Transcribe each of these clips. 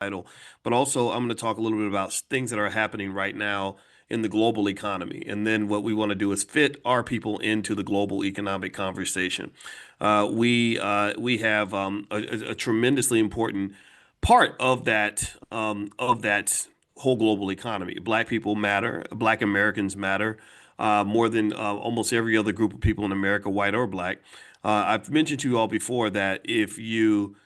but also I'm going to talk a little bit about things that are happening right now in the global economy. And then what we want to do is fit our people into the global economic conversation. We have a tremendously important part of that whole global economy. Black people matter. Black Americans matter more than almost every other group of people in America, white or black. I've mentioned to you all before that if you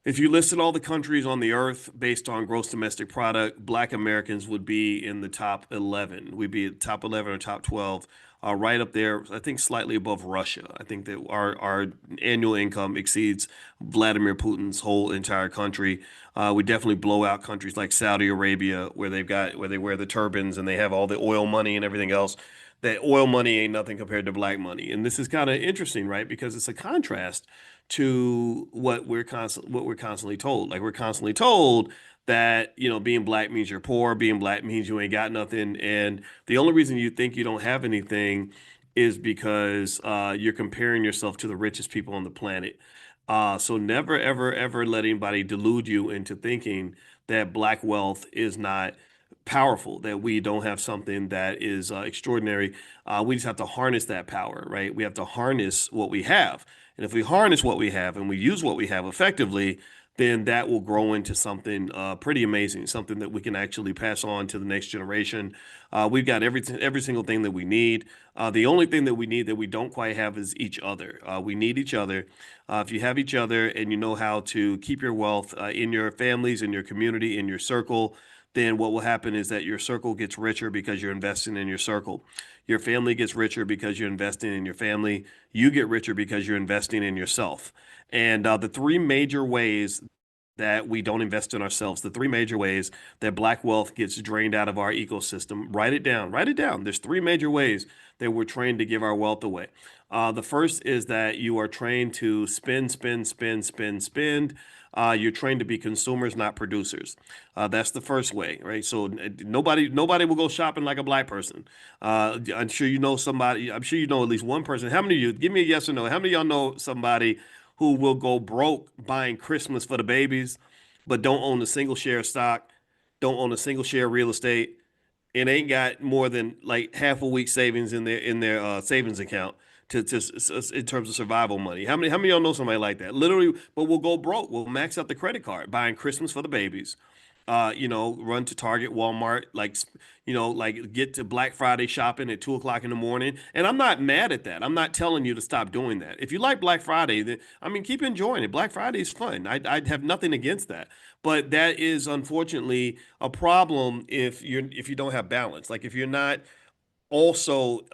listed all the countries on the earth based on gross domestic product, Black Americans would be in the top 11. We'd be at top 11 or top 12, right up there, I think slightly above Russia. I think that our annual income exceeds Vladimir Putin's whole entire country. We definitely blow out countries like Saudi Arabia, where they wear the turbans and they have all the oil money and everything else. That oil money ain't nothing compared to black money. And this is kind of interesting, right? Because it's a contrast to what we're constantly told. Like we're constantly told that, being black means you're poor, being black means you ain't got nothing. And the only reason you think you don't have anything is because you're comparing yourself to the richest people on the planet. So never, ever, ever let anybody delude you into thinking that black wealth is not powerful, that we don't have something that is extraordinary. We just have to harness that power, right? We have to harness what we have. And if we harness what we have and we use what we have effectively, then that will grow into something pretty amazing, something that we can actually pass on to the next generation. We've got every single thing that we need. The only thing that we need that we don't quite have is each other. We need each other. If you have each other and you know how to keep your wealth in your families, in your community, in your circle, then what will happen is that your circle gets richer because you're investing in your circle. Your family gets richer because you're investing in your family. You get richer because you're investing in yourself. And the three major ways that we don't invest in ourselves, the three major ways that black wealth gets drained out of our ecosystem, write it down. Write it down. There's three major ways that we're trained to give our wealth away. The first is that you are trained to spend, spend, spend, spend, spend. You're trained to be consumers, not producers. That's the first way, right? So nobody will go shopping like a black person. I'm sure you know somebody. I'm sure you know at least one person. How many of you? Give me a yes or no. How many of y'all know somebody who will go broke buying Christmas for the babies, but don't own a single share of stock, don't own a single share of real estate, and ain't got more than like half a week savings in their savings account to in terms of survival money. How many of y'all know somebody like that? Literally, but we'll go broke. We'll max out the credit card buying Christmas for the babies. Run to Target, Walmart, like get to Black Friday shopping at 2 o'clock in the morning. And I'm not mad at that. I'm not telling you to stop doing that. If you like Black Friday, then I mean, keep enjoying it. Black Friday is fun. I'd have nothing against that. But that is unfortunately a problem if you don't have balance. Like if you're not also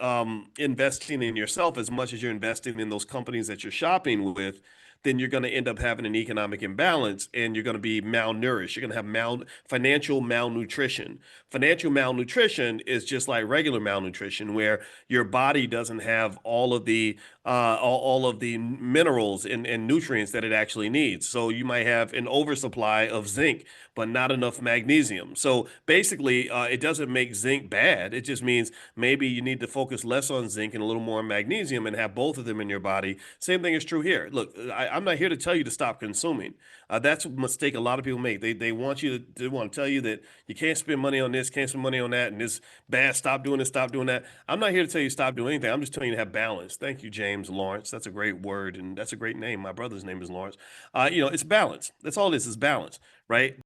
investing in yourself as much as you're investing in those companies that you're shopping with, then you're going to end up having an economic imbalance and you're going to be malnourished. You're going to have financial malnutrition. Financial malnutrition is just like regular malnutrition, where your body doesn't have all of the minerals and nutrients that it actually needs. So you might have an oversupply of zinc, but not enough magnesium. So basically, it doesn't make zinc bad. It just means maybe you need to focus less on zinc and a little more on magnesium and have both of them in your body. Same thing is true here. Look, I'm not here to tell you to stop consuming. That's a mistake a lot of people make. They want to tell you that you can't spend money on this, can't spend money on that, and this bad. Stop doing this, stop doing that. I'm not here to tell you to stop doing anything. I'm just telling you to have balance. Thank you, James Lawrence. That's a great word, and that's a great name. My brother's name is Lawrence. It's balance. That's all this is balance, right?